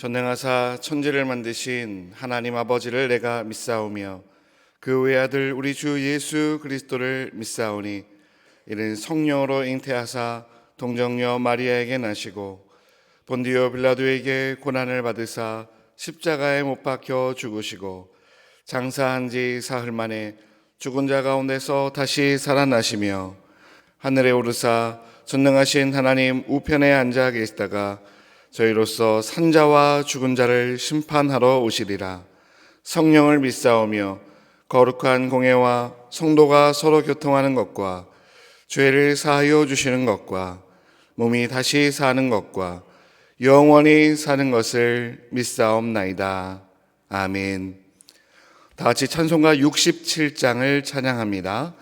전능하사 천지를 만드신 하나님 아버지를 내가 믿사오며 그 외아들 우리 주 예수 그리스도를 믿사오니 이는 성령으로 잉태하사 동정녀 마리아에게 나시고 본디오 빌라도에게 고난을 받으사 십자가에 못 박혀 죽으시고 장사한 지 사흘 만에 죽은 자 가운데서 다시 살아나시며 하늘에 오르사 전능하신 하나님 우편에 앉아 계시다가 저희로서 산자와 죽은 자를 심판하러 오시리라. 성령을 믿사오며 거룩한 공회와 성도가 서로 교통하는 것과 죄를 사하여 주시는 것과 몸이 다시 사는 것과 영원히 사는 것을 믿사옵나이다. 아멘. 다 같이 찬송가 67장을 찬양합니다.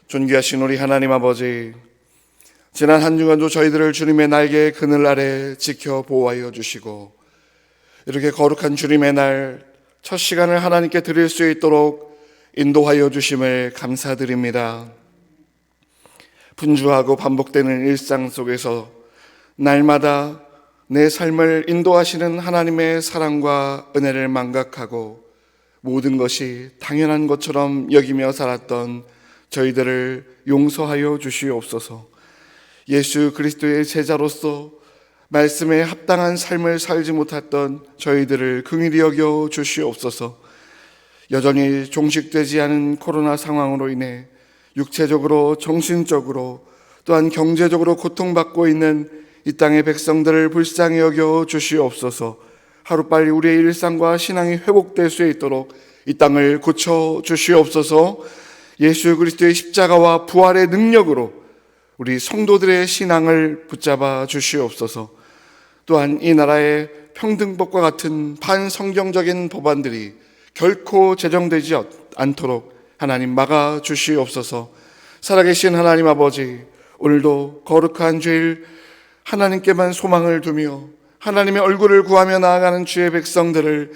존귀하신 우리 하나님 아버지, 지난 한 주간도 저희들을 주님의 날개의 그늘 아래 지켜 보호하여 주시고 이렇게 거룩한 주님의 날 첫 시간을 하나님께 드릴 수 있도록 인도하여 주심을 감사드립니다. 분주하고 반복되는 일상 속에서 날마다 내 삶을 인도하시는 하나님의 사랑과 은혜를 망각하고 모든 것이 당연한 것처럼 여기며 살았던 저희들을 용서하여 주시옵소서. 예수 그리스도의 제자로서 말씀에 합당한 삶을 살지 못했던 저희들을 긍휼히 여겨 주시옵소서. 여전히 종식되지 않은 코로나 상황으로 인해 육체적으로 정신적으로 또한 경제적으로 고통받고 있는 이 땅의 백성들을 불쌍히 여겨 주시옵소서. 하루빨리 우리의 일상과 신앙이 회복될 수 있도록 이 땅을 고쳐 주시옵소서. 예수 그리스도의 십자가와 부활의 능력으로 우리 성도들의 신앙을 붙잡아 주시옵소서. 또한 이 나라의 평등법과 같은 반성경적인 법안들이 결코 제정되지 않도록 하나님 막아 주시옵소서. 살아계신 하나님 아버지, 오늘도 거룩한 주일 하나님께만 소망을 두며 하나님의 얼굴을 구하며 나아가는 주의 백성들을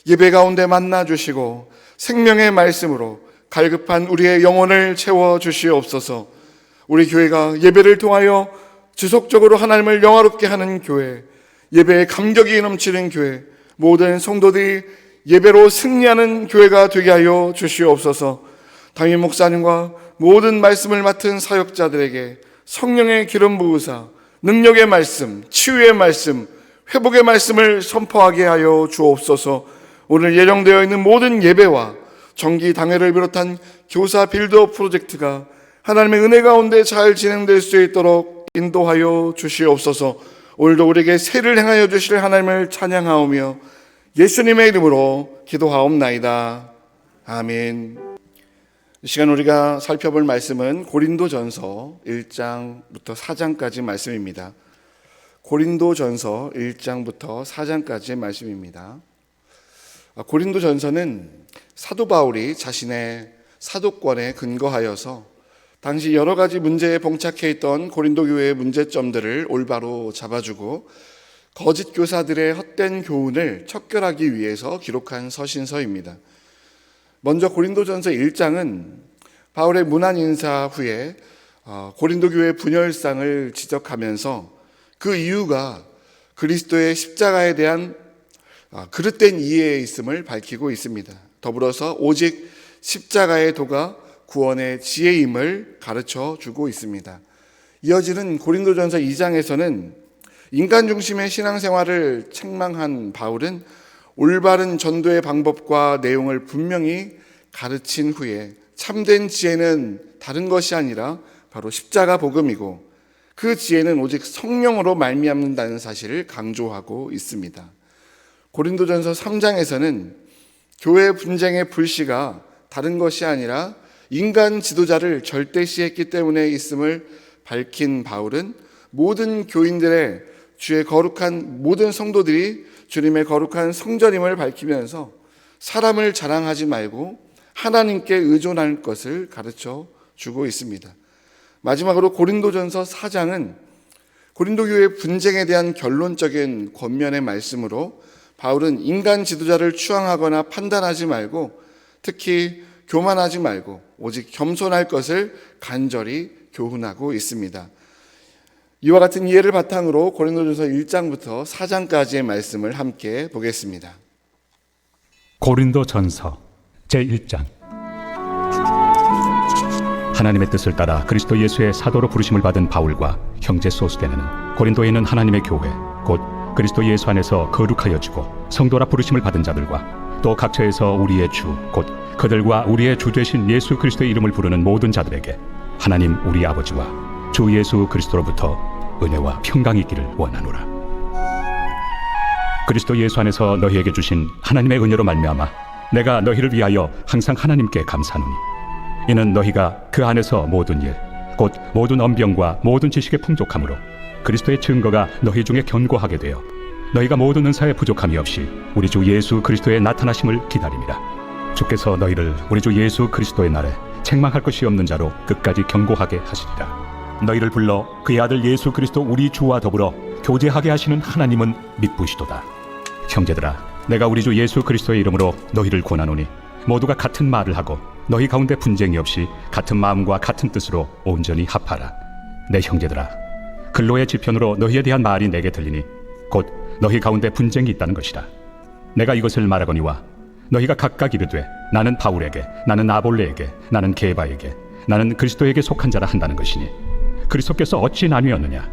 예배 가운데 만나 주시고 생명의 말씀으로 갈급한 우리의 영혼을 채워 주시옵소서. 우리 교회가 예배를 통하여 지속적으로 하나님을 영화롭게 하는 교회, 예배에 감격이 넘치는 교회, 모든 성도들이 예배로 승리하는 교회가 되게 하여 주시옵소서. 담임 목사님과 모든 말씀을 맡은 사역자들에게 성령의 기름 부으사 능력의 말씀, 치유의 말씀, 회복의 말씀을 선포하게 하여 주옵소서. 오늘 예정되어 있는 모든 예배와 정기 당회를 비롯한 교사 빌드업 프로젝트가 하나님의 은혜 가운데 잘 진행될 수 있도록 인도하여 주시옵소서. 오늘도 우리에게 세를 행하여 주실 하나님을 찬양하오며 예수님의 이름으로 기도하옵나이다. 아멘. 이 시간 우리가 살펴볼 말씀은 고린도전서 1장부터 4장까지 말씀입니다. 고린도전서 1장부터 4장까지의 말씀입니다. 고린도전서는 사도 바울이 자신의 사도권에 근거하여서 당시 여러 가지 문제에 봉착해 있던 고린도 교회의 문제점들을 올바로 잡아주고 거짓 교사들의 헛된 교훈을 척결하기 위해서 기록한 서신서입니다. 먼저 고린도전서 1장은 바울의 문안 인사 후에 고린도 교회 분열상을 지적하면서 그 이유가 그리스도의 십자가에 대한 그릇된 이해에 있음을 밝히고 있습니다. 더불어서 오직 십자가의 도가 구원의 지혜임을 가르쳐 주고 있습니다. 이어지는 고린도전서 2장에서는 인간 중심의 신앙생활을 책망한 바울은 올바른 전도의 방법과 내용을 분명히 가르친 후에 참된 지혜는 다른 것이 아니라 바로 십자가 복음이고 그 지혜는 오직 성령으로 말미암는다는 사실을 강조하고 있습니다. 고린도전서 3장에서는 교회 분쟁의 불씨가 다른 것이 아니라 인간 지도자를 절대시했기 때문에 있음을 밝힌 바울은 모든 교인들의 주의 거룩한 모든 성도들이 주님의 거룩한 성전임을 밝히면서 사람을 자랑하지 말고 하나님께 의존할 것을 가르쳐 주고 있습니다. 마지막으로 고린도전서 4장은 고린도 교회의 분쟁에 대한 결론적인 권면의 말씀으로 바울은 인간 지도자를 추앙하거나 판단하지 말고 특히 교만하지 말고 오직 겸손할 것을 간절히 교훈하고 있습니다. 이와 같은 이해를 바탕으로 고린도전서 1장부터 4장까지의 말씀을 함께 보겠습니다. 고린도전서 제1장. 하나님의 뜻을 따라 그리스도 예수의 사도로 부르심을 받은 바울과 형제 소스데나는 고린도에 있는 하나님의 교회 곧 그리스도 예수 안에서 거룩하여 주고 성도라 부르심을 받은 자들과 또 각처에서 우리의 주 곧 그들과 우리의 주 되신 예수 그리스도의 이름을 부르는 모든 자들에게 하나님 우리 아버지와 주 예수 그리스도로부터 은혜와 평강이 있기를 원하노라. 그리스도 예수 안에서 너희에게 주신 하나님의 은혜로 말미암아 내가 너희를 위하여 항상 하나님께 감사하노니 이는 너희가 그 안에서 모든 일 곧 모든 언병과 모든 지식의 풍족함으로 그리스도의 증거가 너희 중에 견고하게 되어 너희가 모든 은사에 부족함이 없이 우리 주 예수 그리스도의 나타나심을 기다립니다. 주께서 너희를 우리 주 예수 그리스도의 날에 책망할 것이 없는 자로 끝까지 견고하게 하시리라. 너희를 불러 그의 아들 예수 그리스도 우리 주와 더불어 교제하게 하시는 하나님은 미쁘시도다. 형제들아, 내가 우리 주 예수 그리스도의 이름으로 너희를 권하노니 모두가 같은 말을 하고 너희 가운데 분쟁이 없이 같은 마음과 같은 뜻으로 온전히 합하라. 내 형제들아, 근로의 지편으로 너희에 대한 말이 내게 들리니 곧 너희 가운데 분쟁이 있다는 것이라. 내가 이것을 말하거니와 너희가 각각 이르되 나는 바울에게, 나는 아볼레에게, 나는 게바에게, 나는 그리스도에게 속한 자라 한다는 것이니 그리스도께서 어찌 나뉘었느냐?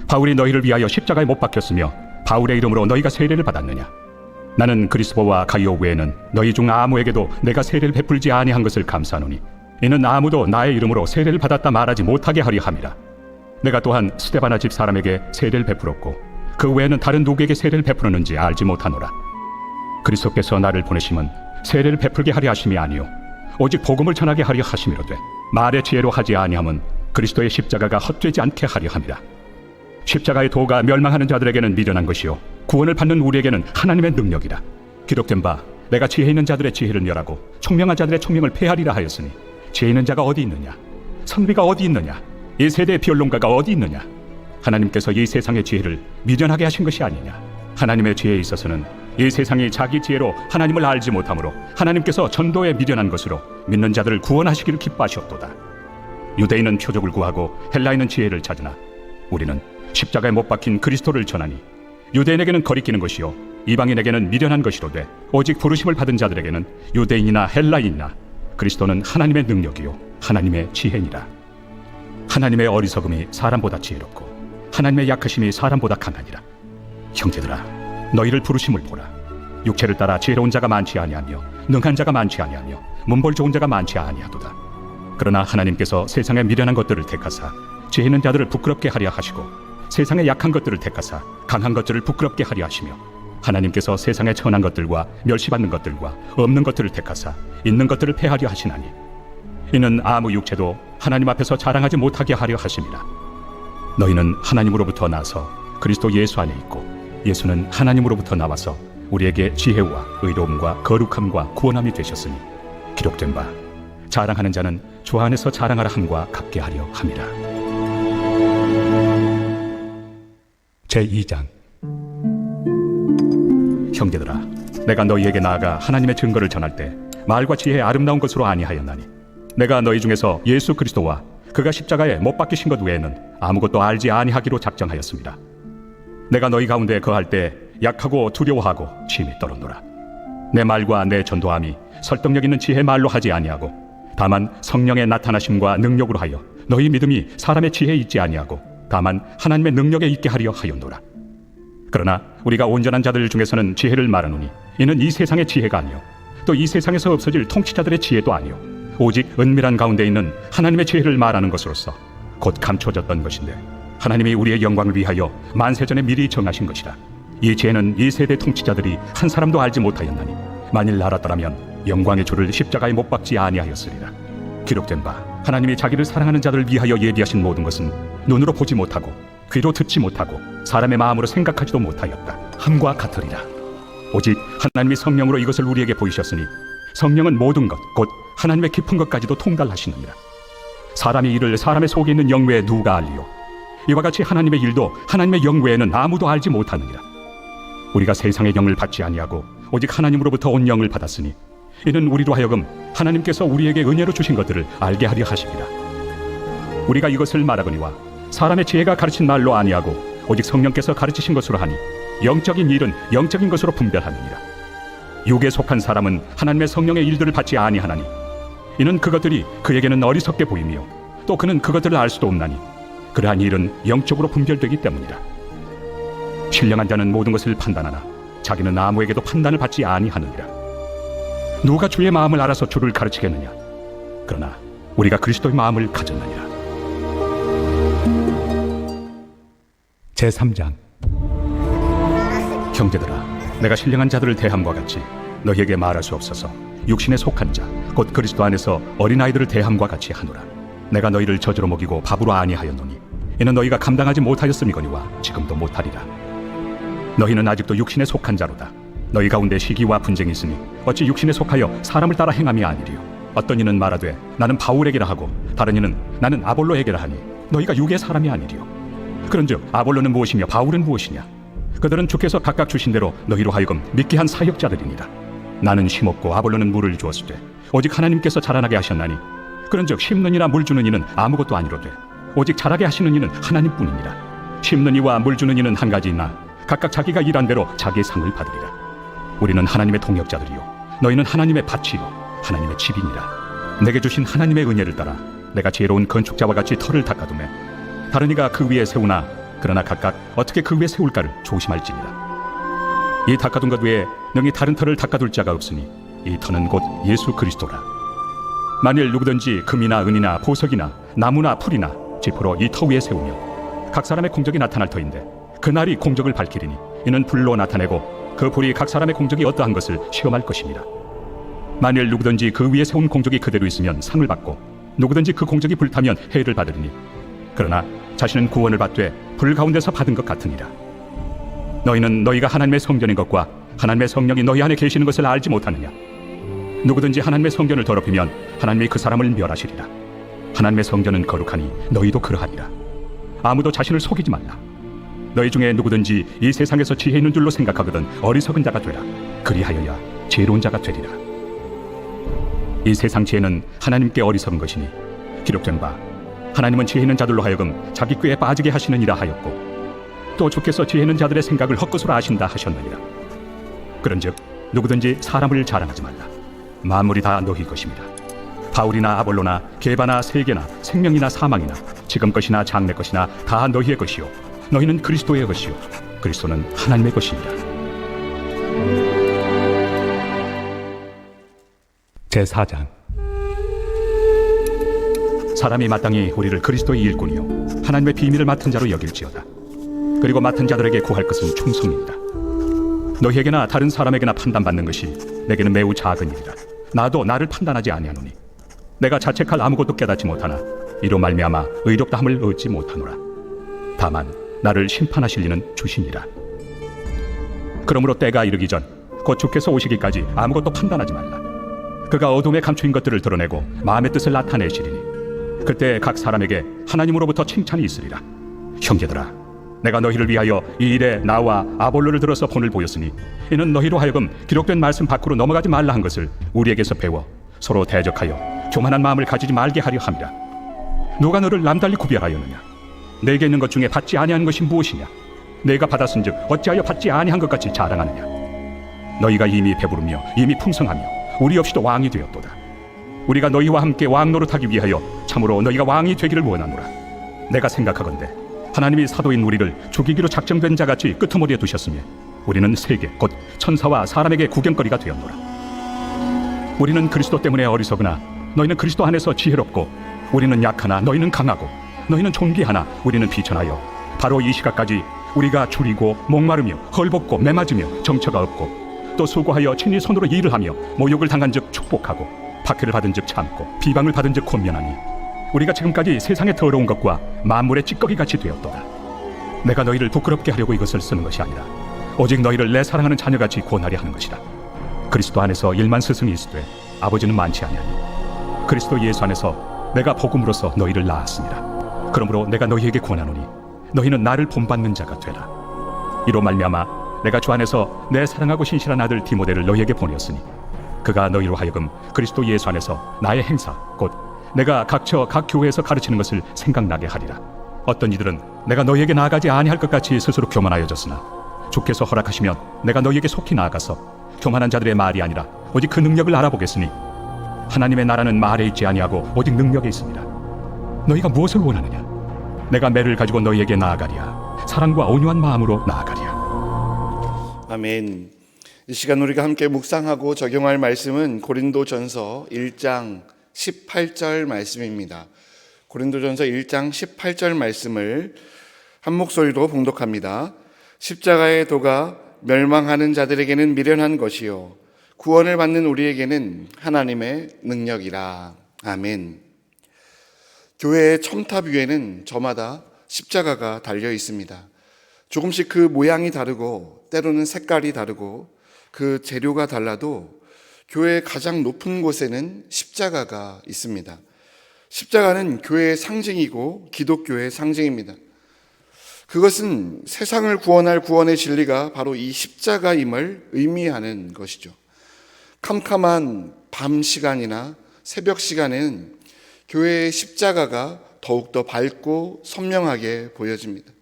바울이 너희를 위하여 십자가에 못 박혔으며 바울의 이름으로 너희가 세례를 받았느냐? 나는 그리스도와 가이오 외에는 너희 중 아무에게도 내가 세례를 베풀지 아니한 것을 감사하노니 이는 아무도 나의 이름으로 세례를 받았다 말하지 못하게 하려 함이라. 내가 또한 스데바나 집 사람에게 세례를 베풀었고 그 외에는 다른 누구에게 세례를 베풀었는지 알지 못하노라. 그리스도께서 나를 보내심은 세례를 베풀게 하려 하심이 아니요 오직 복음을 전하게 하려 하심이로되 말의 지혜로 하지 아니함은 그리스도의 십자가가 헛되지 않게 하려 함이라. 십자가의 도가 멸망하는 자들에게는 미련한 것이요 구원을 받는 우리에게는 하나님의 능력이라. 기록된 바 내가 지혜 있는 자들의 지혜를 멸하고 총명한 자들의 총명을 폐하리라 하였으니 지혜 있는 자가 어디 있느냐? 선비가 어디 있느냐? 이 세대의 변론가가 어디 있느냐? 하나님께서 이 세상의 지혜를 미련하게 하신 것이 아니냐? 하나님의 지혜에 있어서는 이 세상이 자기 지혜로 하나님을 알지 못하므로 하나님께서 전도에 미련한 것으로 믿는 자들을 구원하시기를 기뻐하셨도다. 유대인은 표적을 구하고 헬라인은 지혜를 찾으나 우리는 십자가에 못 박힌 그리스도를 전하니 유대인에게는 거리끼는 것이요 이방인에게는 미련한 것이로되 오직 부르심을 받은 자들에게는 유대인이나 헬라인이나 그리스도는 하나님의 능력이요 하나님의 지혜니라. 하나님의 어리석음이 사람보다 지혜롭고 하나님의 약하심이 사람보다 강하니라. 형제들아, 너희를 부르심을 보라. 육체를 따라 지혜로운 자가 많지 아니하며 능한 자가 많지 아니하며 문벌 좋은 자가 많지 아니하도다. 그러나 하나님께서 세상의 미련한 것들을 택하사 지혜 있는 자들을 부끄럽게 하려 하시고 세상의 약한 것들을 택하사 강한 것들을 부끄럽게 하려 하시며 하나님께서 세상의 천한 것들과 멸시받는 것들과 없는 것들을 택하사 있는 것들을 패하려 하시나니 이는 아무 육체도 하나님 앞에서 자랑하지 못하게 하려 하심이라. 너희는 하나님으로부터 나서 그리스도 예수 안에 있고 예수는 하나님으로부터 나와서 우리에게 지혜와 의로움과 거룩함과 구원함이 되셨으니 기록된 바 자랑하는 자는 주 안에서 자랑하라 함과 같게 하려 함이라. 제2장. 형제들아, 내가 너희에게 나아가 하나님의 증거를 전할 때 말과 지혜의 아름다운 것으로 아니하였나니 내가 너희 중에서 예수 그리스도와 그가 십자가에 못 박히신 것 외에는 아무것도 알지 아니하기로 작정하였습니다. 내가 너희 가운데 거할 때 약하고 두려워하고 심히 떨었노라. 내 말과 내 전도함이 설득력 있는 지혜의 말로 하지 아니하고 다만 성령의 나타나심과 능력으로 하여 너희 믿음이 사람의 지혜에 있지 아니하고 다만 하나님의 능력에 있게 하려 하였노라. 그러나 우리가 온전한 자들 중에서는 지혜를 말하노니 이는 이 세상의 지혜가 아니요 또 이 세상에서 없어질 통치자들의 지혜도 아니요 오직 은밀한 가운데 있는 하나님의 지혜를 말하는 것으로서 곧 감춰졌던 것인데 하나님이 우리의 영광을 위하여 만세전에 미리 정하신 것이라. 이 지혜는 이 세대 통치자들이 한 사람도 알지 못하였나니 만일 알았더라면 영광의 주를 십자가에 못 박지 아니하였으리라. 기록된 바 하나님이 자기를 사랑하는 자들을 위하여 예비하신 모든 것은 눈으로 보지 못하고 귀로 듣지 못하고 사람의 마음으로 생각하지도 못하였다 함과 같으리라. 오직 하나님이 성령으로 이것을 우리에게 보이셨으니 성령은 모든 것 곧 하나님의 깊은 것까지도 통달하시느니라. 사람의 일을 사람의 속에 있는 영 외에 누가 알리요 이와 같이 하나님의 일도 하나님의 영 외에는 아무도 알지 못하느니라. 우리가 세상의 영을 받지 아니하고 오직 하나님으로부터 온 영을 받았으니 이는 우리로 하여금 하나님께서 우리에게 은혜로 주신 것들을 알게 하려 하십니다. 우리가 이것을 말하거니와 사람의 지혜가 가르친 말로 아니하고 오직 성령께서 가르치신 것으로 하니 영적인 일은 영적인 것으로 분별하느니라. 육에 속한 사람은 하나님의 성령의 일들을 받지 아니하나니 이는 그것들이 그에게는 어리석게 보이며 또 그는 그것들을 알 수도 없나니 그러한 일은 영적으로 분별되기 때문이라. 신령한 자는 모든 것을 판단하나 자기는 아무에게도 판단을 받지 아니하느니라. 누가 주의 마음을 알아서 주를 가르치겠느냐? 그러나 우리가 그리스도의 마음을 가졌느니라. 제3장. 형제들아, 내가 신령한 자들을 대함과 같이 너희에게 말할 수 없어서 육신에 속한 자 곧 그리스도 안에서 어린아이들을 대함과 같이 하노라. 내가 너희를 저주로 먹이고 밥으로 아니하였노니 이는 너희가 감당하지 못하였음이거니와 지금도 못하리라. 너희는 아직도 육신에 속한 자로다. 너희 가운데 시기와 분쟁이 있으니 어찌 육신에 속하여 사람을 따라 행함이 아니리요. 어떤 이는 말하되 나는 바울에게라 하고 다른 이는 나는 아볼로에게라 하니 너희가 육의 사람이 아니리요. 그런즉 아볼로는 무엇이며 바울은 무엇이냐? 그들은 주께서 각각 주신 대로 너희로 하여금 믿게 한 사역자들이니라. 나는 심었고 아볼로는 물을 주었을 때 오직 하나님께서 자라나게 하셨나니 그런즉 심는 이나 물 주는 이는 아무것도 아니로되 오직 자라게 하시는 이는 하나님뿐이니라. 심는 이와 물 주는 이는 한 가지이나 각각 자기가 일한 대로 자기의 상을 받으리라. 우리는 하나님의 동역자들이요 너희는 하나님의 밭이요 하나님의 집이니라. 내게 주신 하나님의 은혜를 따라 내가 지혜로운 건축자와 같이 터를 닦아두매 다른 이가 그 위에 세우나 그러나 각각 어떻게 그 위에 세울까를 조심할지니라. 이 닦아둔 것 외에 능히 다른 터를 닦아둘 자가 없으니 이 터는 곧 예수 그리스도라. 만일 누구든지 금이나 은이나 보석이나 나무나 풀이나 지퍼로 이 터 위에 세우면 각 사람의 공적이 나타날 터인데 그날이 공적을 밝히리니 이는 불로 나타내고 그 불이 각 사람의 공적이 어떠한 것을 시험할 것입니다. 만일 누구든지 그 위에 세운 공적이 그대로 있으면 상을 받고 누구든지 그 공적이 불타면 해를 받으리니 그러나 자신은 구원을 받되 불 가운데서 받은 것 같으니라. 너희는 너희가 하나님의 성전인 것과 하나님의 성령이 너희 안에 계시는 것을 알지 못하느냐? 누구든지 하나님의 성전을 더럽히면 하나님이 그 사람을 멸하시리라. 하나님의 성전은 거룩하니 너희도 그러하니라. 아무도 자신을 속이지 말라. 너희 중에 누구든지 이 세상에서 지혜 있는 줄로 생각하거든 어리석은 자가 되라. 그리하여야 지혜로운 자가 되리라. 이 세상 지혜는 하나님께 어리석은 것이니 기록된 바 하나님은 지혜 있는 자들로 하여금 자기 꾀에 빠지게 하시느니라 하였고, 또 주께서 지혜 있는 자들의 생각을 헛것으로 아신다 하셨느니라. 그런즉 누구든지 사람을 자랑하지 말라. 만물이 다 너희 것입니다. 바울이나 아볼로나 게바나 세계나 생명이나 사망이나 지금 것이나 장래 것이나 다 너희의 것이요 너희는 그리스도의 것이요 그리스도는 하나님의 것입니다. 제4장. 사람이 마땅히 우리를 그리스도의 일꾼이요 하나님의 비밀을 맡은 자로 여길지어다. 그리고 맡은 자들에게 구할 것은 충성입니다. 너희에게나 다른 사람에게나 판단받는 것이 내게는 매우 작은 일이라. 나도 나를 판단하지 아니하노니 내가 자책할 아무것도 깨닫지 못하나 이로 말미암아 의롭다함을 얻지 못하노라. 다만 나를 심판하실 이는 주시니라. 그러므로 때가 이르기 전 곧 주께서 오시기까지 아무것도 판단하지 말라. 그가 어둠에 감추인 것들을 드러내고 마음의 뜻을 나타내시리니 그때 각 사람에게 하나님으로부터 칭찬이 있으리라. 형제들아, 내가 너희를 위하여 이 일에 나와 아볼로를 들어서 본을 보였으니 이는 너희로 하여금 기록된 말씀 밖으로 넘어가지 말라 한 것을 우리에게서 배워 서로 대적하여 교만한 마음을 가지지 말게 하려 함이라. 누가 너를 남달리 구별하였느냐? 내게 있는 것 중에 받지 아니한 것이 무엇이냐? 내가 받았은즉 어찌하여 받지 아니한 것 같이 자랑하느냐? 너희가 이미 배부르며 이미 풍성하며 우리 없이도 왕이 되었도다. 우리가 너희와 함께 왕 노릇하기 위하여 참으로 너희가 왕이 되기를 원하노라. 내가 생각하건대 하나님이 사도인 우리를 죽이기로 작정된 자같이 끄트머리에 두셨으며 우리는 세계 곧 천사와 사람에게 구경거리가 되었노라. 우리는 그리스도 때문에 어리석으나 너희는 그리스도 안에서 지혜롭고, 우리는 약하나 너희는 강하고, 너희는 존귀하나 우리는 비천하여 바로 이 시각까지 우리가 줄이고 목마르며 헐벗고 매맞으며 정처가 없고, 또 수고하여 친히 손으로 일을 하며 모욕을 당한 즉 축복하고 박해를 받은 즉 참고 비방을 받은 즉 권면하니 우리가 지금까지 세상의 더러운 것과 만물의 찌꺼기같이 되었도다. 내가 너희를 부끄럽게 하려고 이것을 쓰는 것이 아니라 오직 너희를 내 사랑하는 자녀같이 권하려 하는 것이라. 그리스도 안에서 일만 스승이 있으되 아버지는 많지 아니하니 그리스도 예수 안에서 내가 복음으로써 너희를 낳았습니다. 그러므로 내가 너희에게 권하노니 너희는 나를 본받는 자가 되라. 이로 말미암아 내가 주 안에서 내 사랑하고 신실한 아들 디모데를 너희에게 보내었으니 그가 너희로 하여금 그리스도 예수 안에서 나의 행사 곧 내가 각처 각 교회에서 가르치는 것을 생각나게 하리라. 어떤 이들은 내가 너희에게 나아가지 아니할 것 같이 스스로 교만하여졌으나 주께서 허락하시면 내가 너희에게 속히 나아가서 교만한 자들의 말이 아니라 오직 그 능력을 알아보겠으니 하나님의 나라는 말에 있지 아니하고 오직 능력에 있습니다. 너희가 무엇을 원하느냐? 내가 매를 가지고 너희에게 나아가리야. 사랑과 온유한 마음으로 나아가리야. 아멘. 이 시간 우리가 함께 묵상하고 적용할 말씀은 고린도전서 1장 18절 말씀입니다. 고린도전서 1장 18절 말씀을 한 목소리로 봉독합니다. 십자가의 도가 멸망하는 자들에게는 미련한 것이요 구원을 받는 우리에게는 하나님의 능력이라. 아멘. 교회의 첨탑 위에는 저마다 십자가가 달려 있습니다. 조금씩 그 모양이 다르고 때로는 색깔이 다르고 그 재료가 달라도 교회의 가장 높은 곳에는 십자가가 있습니다. 십자가는 교회의 상징이고 기독교의 상징입니다. 그것은 세상을 구원할 구원의 진리가 바로 이 십자가임을 의미하는 것이죠. 캄캄한 밤 시간이나 새벽 시간에는 교회의 십자가가 더욱더 밝고 선명하게 보여집니다.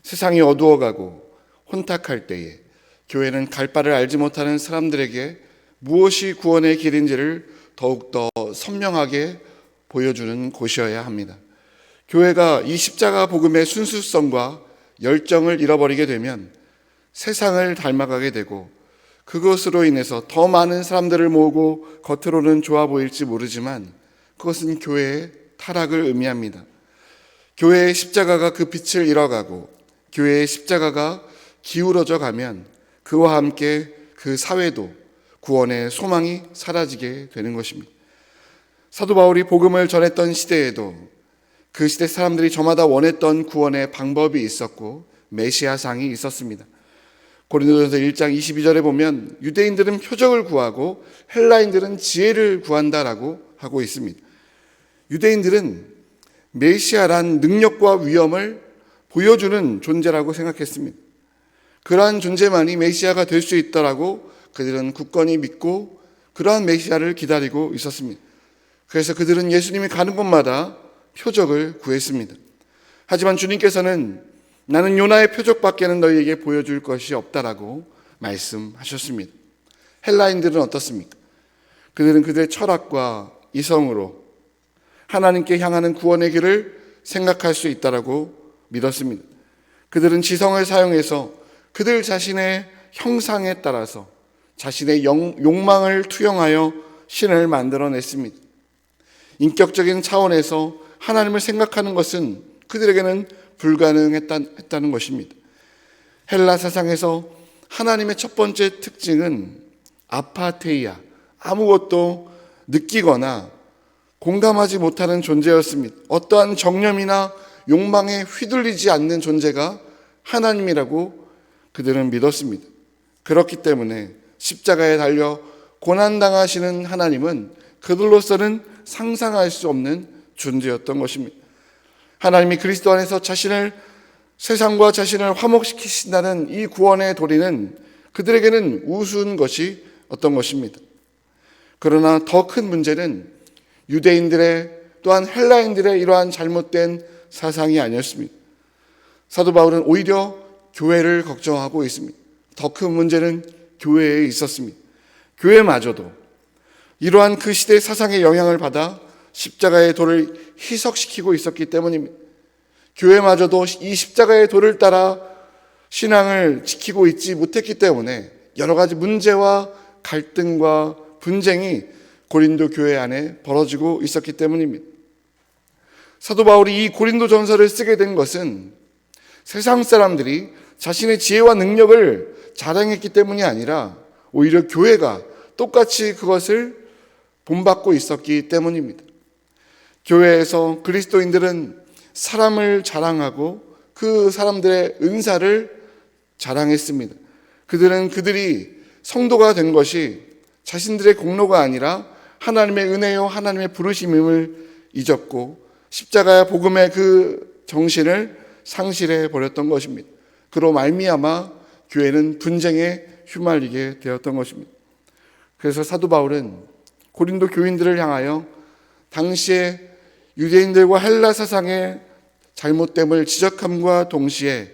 세상이 어두워가고 혼탁할 때에 교회는 갈 바를 알지 못하는 사람들에게 무엇이 구원의 길인지를 더욱더 선명하게 보여주는 곳이어야 합니다. 교회가 이 십자가 복음의 순수성과 열정을 잃어버리게 되면 세상을 닮아가게 되고 그것으로 인해서 더 많은 사람들을 모으고 겉으로는 좋아 보일지 모르지만 그것은 교회의 타락을 의미합니다. 교회의 십자가가 그 빛을 잃어가고 교회의 십자가가 기울어져 가면 그와 함께 그 사회도 구원의 소망이 사라지게 되는 것입니다. 사도 바울이 복음을 전했던 시대에도 그 시대 사람들이 저마다 원했던 구원의 방법이 있었고 메시아상이 있었습니다. 고린도전서 1장 22절에 보면 유대인들은 표적을 구하고 헬라인들은 지혜를 구한다라고 하고 있습니다. 유대인들은 메시아란 능력과 위엄을 보여주는 존재라고 생각했습니다. 그러한 존재만이 메시아가 될 수 있다라고 그들은 굳건히 믿고 그러한 메시아를 기다리고 있었습니다. 그래서 그들은 예수님이 가는 곳마다 표적을 구했습니다. 하지만 주님께서는 나는 요나의 표적밖에는 너희에게 보여줄 것이 없다라고 말씀하셨습니다. 헬라인들은 어떻습니까? 그들은 그들의 철학과 이성으로 하나님께 향하는 구원의 길을 생각할 수 있다라고 믿었습니다. 그들은 지성을 사용해서 그들 자신의 형상에 따라서 자신의 욕망을 투영하여 신을 만들어냈습니다. 인격적인 차원에서 하나님을 생각하는 것은 그들에게는 불가능했다는 것입니다. 헬라 사상에서 하나님의 첫 번째 특징은 아파테이아, 아무것도 느끼거나 공감하지 못하는 존재였습니다. 어떠한 정념이나 욕망에 휘둘리지 않는 존재가 하나님이라고 그들은 믿었습니다. 그렇기 때문에 십자가에 달려 고난당하시는 하나님은 그들로서는 상상할 수 없는 존재였던 것입니다. 하나님이 그리스도 안에서 세상과 자신을 화목시키신다는 이 구원의 도리는 그들에게는 우스운 것이 어떤 것입니다. 그러나 더 큰 문제는 유대인들의 또한 헬라인들의 이러한 잘못된 사상이 아니었습니다. 사도 바울은 오히려 교회를 걱정하고 있습니다. 더 큰 문제는 교회에 있었습니다. 교회마저도 이러한 그 시대의 사상의 영향을 받아 십자가의 도를 희석시키고 있었기 때문입니다. 교회마저도 이 십자가의 도를 따라 신앙을 지키고 있지 못했기 때문에 여러 가지 문제와 갈등과 분쟁이 고린도 교회 안에 벌어지고 있었기 때문입니다. 사도 바울이 이 고린도 전서를 쓰게 된 것은 세상 사람들이 자신의 지혜와 능력을 자랑했기 때문이 아니라 오히려 교회가 똑같이 그것을 본받고 있었기 때문입니다. 교회에서 그리스도인들은 사람을 자랑하고 그 사람들의 은사를 자랑했습니다. 그들은 그들이 성도가 된 것이 자신들의 공로가 아니라 하나님의 은혜요 하나님의 부르심임을 잊었고 십자가의 복음의 그 정신을 상실해 버렸던 것입니다. 그로 말미암아 교회는 분쟁에 휘말리게 되었던 것입니다. 그래서 사도 바울은 고린도 교인들을 향하여 당시에 유대인들과 헬라 사상의 잘못됨을 지적함과 동시에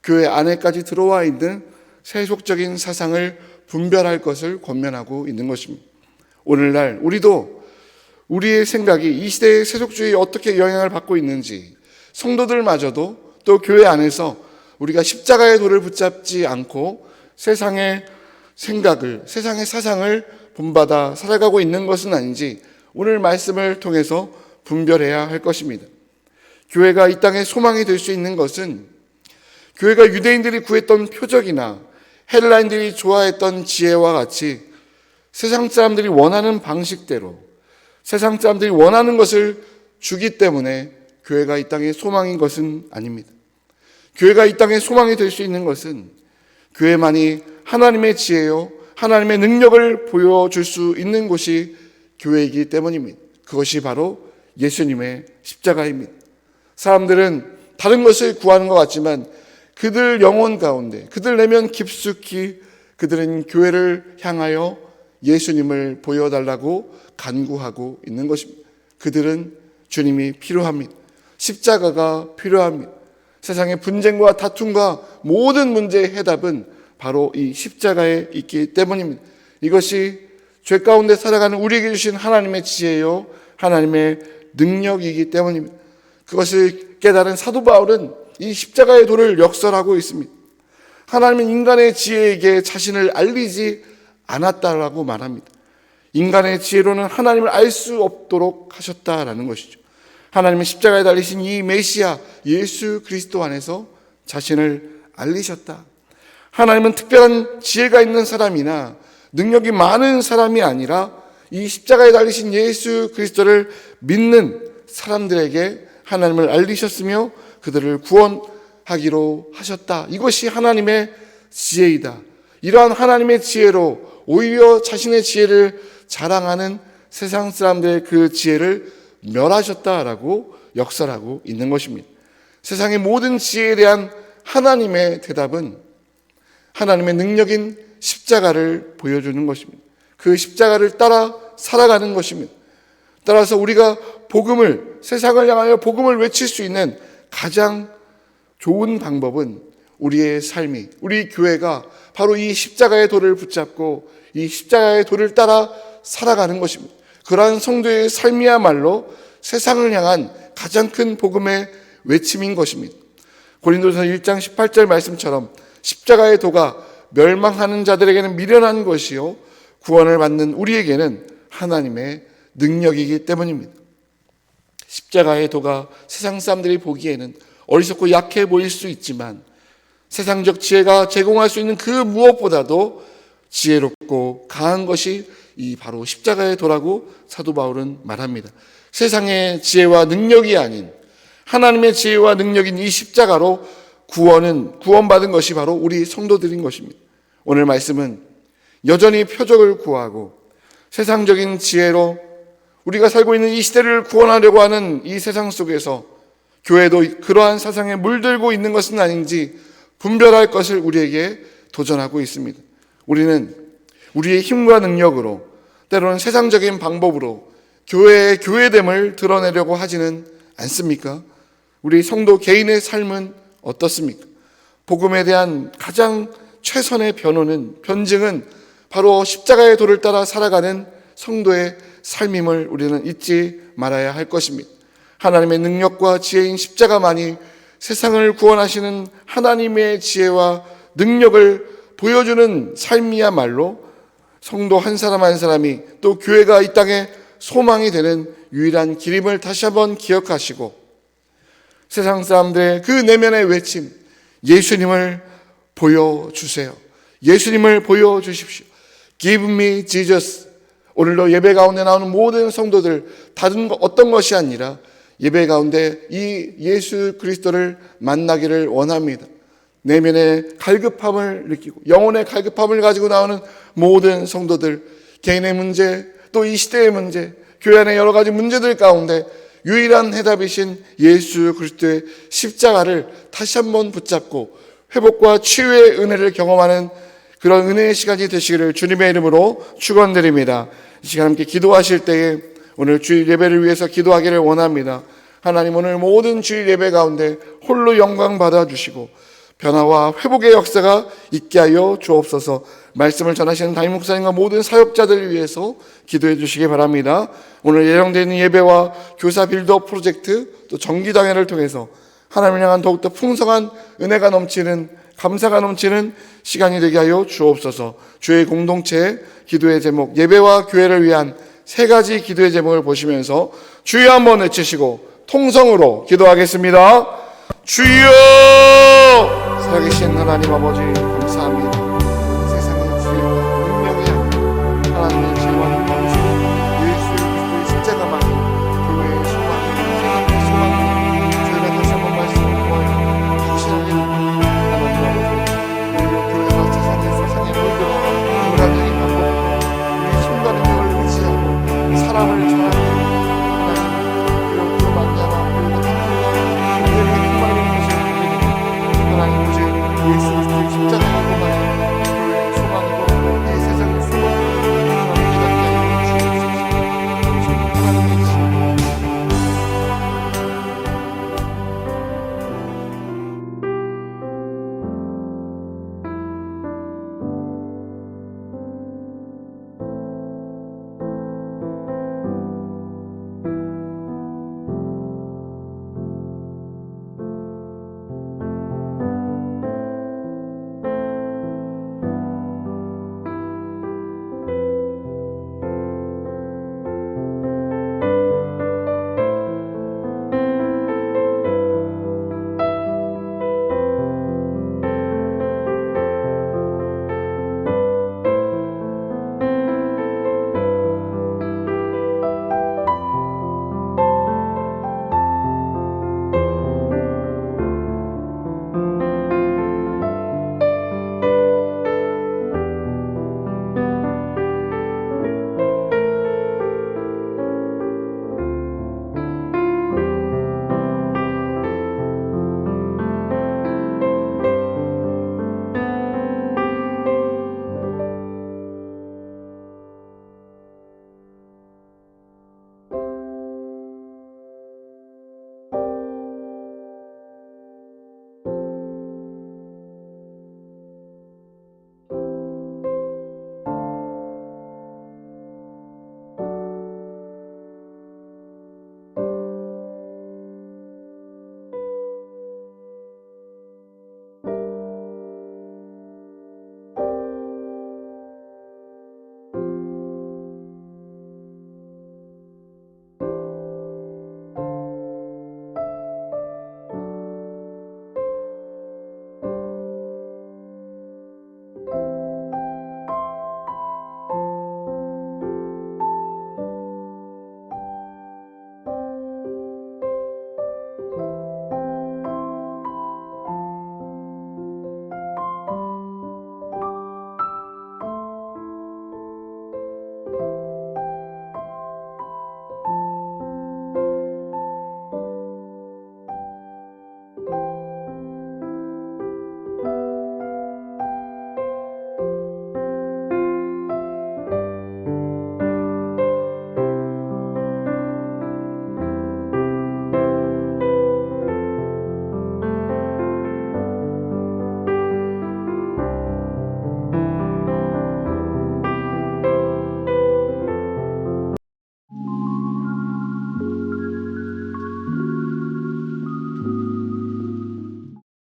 교회 안에까지 들어와 있는 세속적인 사상을 분별할 것을 권면하고 있는 것입니다. 오늘날 우리도 우리의 생각이 이 시대의 세속주의에 어떻게 영향을 받고 있는지, 성도들마저도 또 교회 안에서 우리가 십자가의 도를 붙잡지 않고 세상의 생각을, 세상의 사상을 본받아 살아가고 있는 것은 아닌지 오늘 말씀을 통해서 분별해야 할 것입니다. 교회가 이 땅에 소망이 될 수 있는 것은 교회가 유대인들이 구했던 표적이나 헬라인들이 좋아했던 지혜와 같이 세상 사람들이 원하는 방식대로 세상 사람들이 원하는 것을 주기 때문에 교회가 이 땅에 소망인 것은 아닙니다. 교회가 이 땅에 소망이 될 수 있는 것은 교회만이 하나님의 지혜요 하나님의 능력을 보여줄 수 있는 곳이 교회이기 때문입니다. 그것이 바로 예수님의 십자가입니다. 사람들은 다른 것을 구하는 것 같지만 그들 영혼 가운데, 그들 내면 깊숙이 그들은 교회를 향하여 예수님을 보여달라고 간구하고 있는 것입니다. 그들은 주님이 필요합니다. 십자가가 필요합니다. 세상의 분쟁과 다툼과 모든 문제의 해답은 바로 이 십자가에 있기 때문입니다. 이것이 죄 가운데 살아가는 우리에게 주신 하나님의 지혜요 하나님의 능력이기 때문입니다. 그것을 깨달은 사도 바울은 이 십자가의 도를 역설하고 있습니다. 하나님은 인간의 지혜에게 자신을 알리지 않았다라고 말합니다. 인간의 지혜로는 하나님을 알 수 없도록 하셨다라는 것이죠. 하나님은 십자가에 달리신 이 메시아 예수 그리스도 안에서 자신을 알리셨다. 하나님은 특별한 지혜가 있는 사람이나 능력이 많은 사람이 아니라 이 십자가에 달리신 예수 그리스도를 믿는 사람들에게 하나님을 알리셨으며 그들을 구원하기로 하셨다. 이것이 하나님의 지혜이다. 이러한 하나님의 지혜로 오히려 자신의 지혜를 자랑하는 세상 사람들의 그 지혜를 멸하셨다라고 역설하고 있는 것입니다. 세상의 모든 지혜에 대한 하나님의 대답은 하나님의 능력인 십자가를 보여주는 것입니다. 그 십자가를 따라 살아가는 것입니다. 따라서 우리가 복음을, 세상을 향하여 복음을 외칠 수 있는 가장 좋은 방법은 우리의 삶이, 우리 교회가 바로 이 십자가의 도를 붙잡고 이 십자가의 도를 따라 살아가는 것입니다. 그러한 성도의 삶이야말로 세상을 향한 가장 큰 복음의 외침인 것입니다. 고린도전서 1장 18절 말씀처럼 십자가의 도가 멸망하는 자들에게는 미련한 것이요 구원을 받는 우리에게는 하나님의 능력이기 때문입니다. 십자가의 도가 세상 사람들이 보기에는 어리석고 약해 보일 수 있지만 세상적 지혜가 제공할 수 있는 그 무엇보다도 지혜롭고 강한 것이 이 바로 십자가의 도라고 사도 바울은 말합니다. 세상의 지혜와 능력이 아닌 하나님의 지혜와 능력인 이 십자가로 구원받은 것이 바로 우리 성도들인 것입니다. 오늘 말씀은 여전히 표적을 구하고 세상적인 지혜로 우리가 살고 있는 이 시대를 구원하려고 하는 이 세상 속에서 교회도 그러한 사상에 물들고 있는 것은 아닌지 분별할 것을 우리에게 도전하고 있습니다. 우리는 우리의 힘과 능력으로 때로는 세상적인 방법으로 교회의 교회됨을 드러내려고 하지는 않습니까? 우리 성도 개인의 삶은 어떻습니까? 복음에 대한 가장 최선의 변증은 바로 십자가의 도를 따라 살아가는 성도의 삶임을 우리는 잊지 말아야 할 것입니다. 하나님의 능력과 지혜인 십자가만이 세상을 구원하시는 하나님의 지혜와 능력을 보여주는 삶이야말로 성도 한 사람 한 사람이 또 교회가 이 땅에 소망이 되는 유일한 길임을 다시 한번 기억하시고 세상 사람들의 그 내면의 외침, 예수님을 보여주세요. 예수님을 보여주십시오. Give me Jesus. 오늘도 예배 가운데 나오는 모든 성도들 다른 어떤 것이 아니라 예배 가운데 이 예수 그리스도를 만나기를 원합니다. 내면의 갈급함을 느끼고 영혼의 갈급함을 가지고 나오는 모든 성도들, 개인의 문제, 또 이 시대의 문제, 교회 안의 여러 가지 문제들 가운데 유일한 해답이신 예수 그리스도의 십자가를 다시 한번 붙잡고 회복과 치유의 은혜를 경험하는 그런 은혜의 시간이 되시기를 주님의 이름으로 축원드립니다. 이 시간 함께 기도하실 때에 오늘 주일 예배를 위해서 기도하기를 원합니다. 하나님, 오늘 모든 주일 예배 가운데 홀로 영광 받아주시고 변화와 회복의 역사가 있게 하여 주옵소서. 말씀을 전하시는 담임 목사님과 모든 사역자들을 위해서 기도해 주시기 바랍니다. 오늘 예정되어 있는 예배와 교사 빌드업 프로젝트 또 정기당회를 통해서 하나님을 향한 더욱더 풍성한 은혜가 넘치는, 감사가 넘치는 시간이 되게 하여 주옵소서. 주의 공동체 기도의 제목, 예배와 교회를 위한 세 가지 기도의 제목을 보시면서 주여 한번 외치시고 통성으로 기도하겠습니다. 주여! 살아계신 하나님 아버지,